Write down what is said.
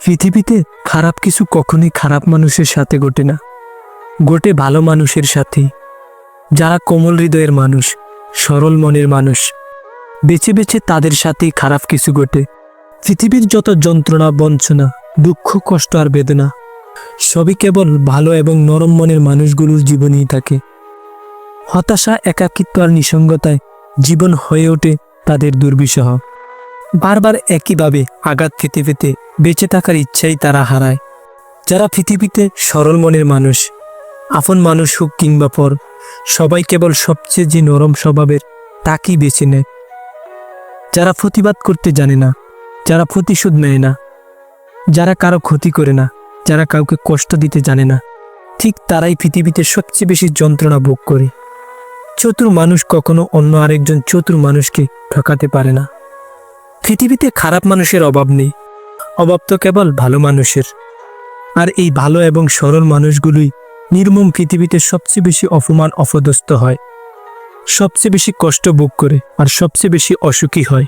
পৃথিবীতে খারাপ কিছু কখনোই খারাপ মানুষের সাথে ঘটে না, ঘটে ভালো মানুষের সাথেই। যারা কোমল হৃদয়ের মানুষ, সরল মনের মানুষ, বেছে বেছে তাদের সাথেই খারাপ কিছু ঘটে। পৃথিবীর যত যন্ত্রণা, বঞ্চনা, দুঃখ, কষ্ট আর বেদনা সবই কেবল ভালো এবং নরম মনের মানুষগুলোর জীবনেই থাকে। হতাশা, একাকিত্ব আর নিঃসঙ্গতায় জীবন হয়ে ওঠে তাদের দুর্বিষহ। বারবার একইভাবে আঘাত পেতে পেতে বেঁচে থাকার ইচ্ছাই তারা হারায়। যারা পৃথিবীতে সরল মনের মানুষ, আপন মানুষ হোক কিংবা পর, সবাই কেবল সবচেয়ে যে নরম স্বভাবের তাকেই বেছে নেয়। যারা প্রতিবাদ করতে জানে না, যারা প্রতিশোধ নেয় না, যারা কারো ক্ষতি করে না, যারা কাউকে কষ্ট দিতে জানে না, ঠিক তারাই পৃথিবীতে সবচেয়ে বেশি যন্ত্রণা ভোগ করে। চতুর মানুষ কখনো অন্য আরেকজন চতুর মানুষকে ঠকাতে পারে না। পৃথিবীতে খারাপ মানুষের অভাব নেই, অভাব তো কেবল ভালো মানুষের। আর এই ভালো এবং সরল মানুষগুলোই নির্মম পৃথিবীতে সবচেয়ে বেশি অপমান, অপদস্থ হয়, সবচেয়ে বেশি কষ্ট ভোগ করে আর সবচেয়ে বেশি অসুখী হয়।